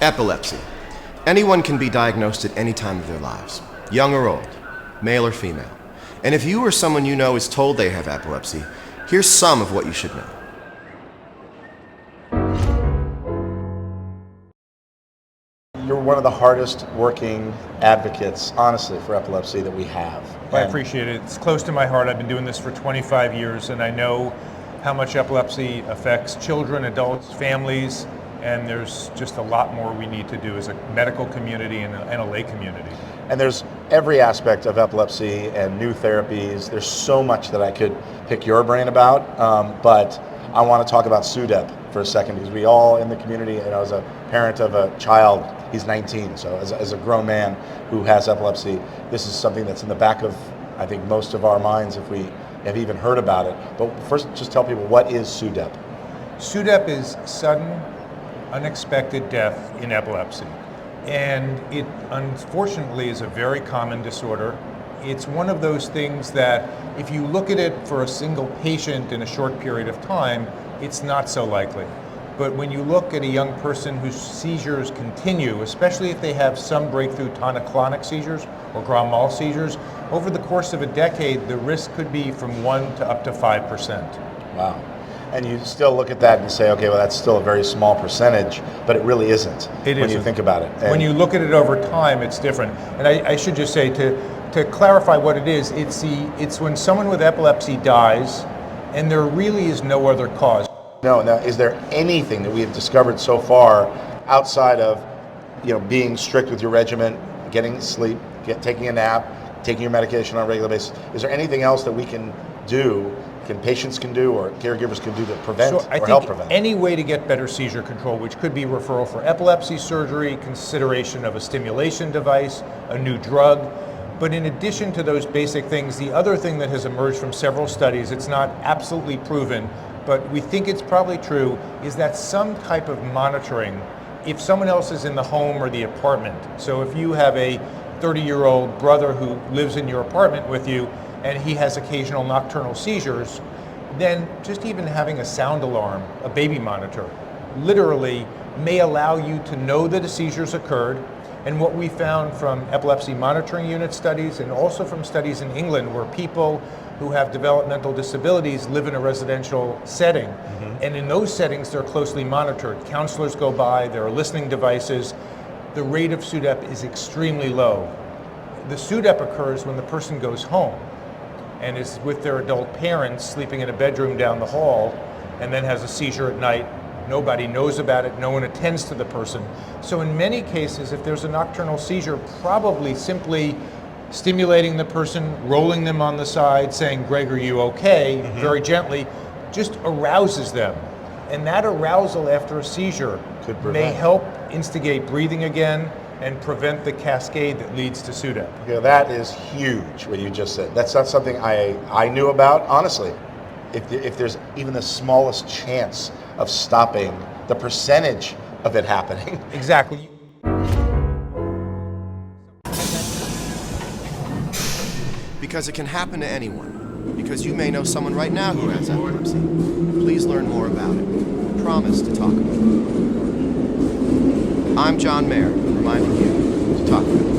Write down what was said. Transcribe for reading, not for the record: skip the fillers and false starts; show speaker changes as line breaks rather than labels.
Epilepsy. Anyone can be diagnosed at any time of their lives, young or old, male or female. And if you or someone you know is told they have epilepsy, here's some of what you should know.
You're one of the hardest working advocates, honestly, for epilepsy that we have.
I appreciate it. It's close to my heart. I've been doing this for 25 years, and I know how much epilepsy affects children, adults, families, and there's just a lot more we need to do as a medical community and a lay community.
And there's every aspect of epilepsy and new therapies. There's so much that I could pick your brain about, but I want to talk about SUDEP for a second, because we all in the community, and as a parent of a child, he's 19, so as a grown man who has epilepsy, this is something that's in the back of, I think, most of our minds if we have even heard about it. But first, just tell people, what is SUDEP?
SUDEP is sudden, unexpected death in epilepsy. And it unfortunately is a very common disorder. It's one of those things that if you look at it for a single patient in a short period of time, it's not so likely. But when you look at a young person whose seizures continue, especially if they have some breakthrough tonic-clonic seizures or grand mal seizures, over the course of a decade, the risk could be from 1 to up to 5%.
Wow. And you still look at that and say, okay, well, that's still a very small percentage, but it really isn't when you think about it. And
when you look at it over time, it's different. And I should just say, to clarify what it is, it's when someone with epilepsy dies and there really is no other cause.
Now, is there anything that we have discovered so far outside of, being strict with your regimen, getting sleep, taking a nap, taking your medication on a regular basis? Is there anything else that we can do, patients can do, or caregivers can do to prevent or help prevent?
Any way to get better seizure control, which could be referral for epilepsy surgery, consideration of a stimulation device, a new drug. But in addition to those basic things, the other thing that has emerged from several studies, it's not absolutely proven, but we think it's probably true, is that some type of monitoring, if someone else is in the home or the apartment. So if you have a 30-year-old brother who lives in your apartment with you and he has occasional nocturnal seizures, then just even having a sound alarm, a baby monitor, literally may allow you to know that a seizure's occurred. And what we found from epilepsy monitoring unit studies and also from studies in England where people who have developmental disabilities live in a residential setting. And in those settings, they're closely monitored. Counselors go by, there are listening devices. The rate of SUDEP is extremely low. The SUDEP occurs when the person goes home and is with their adult parents sleeping in a bedroom down the hall and then has a seizure at night. Nobody knows about it, no one attends to the person. So in many cases, if there's a nocturnal seizure, probably simply stimulating the person, rolling them on the side, saying, "Greg, are you okay?" Very gently, just arouses them. And that arousal after a seizure may help instigate breathing again and prevent the cascade that leads to SUDEP.
That is huge, what you just said. That's not something I knew about, honestly. If there's even the smallest chance of stopping the percentage of it happening.
Exactly.
Because it can happen to anyone. Because you may know someone right now who has epilepsy. Please learn more about it. Promise to talk about it. I'm John MAYER, reminding you to talk about it.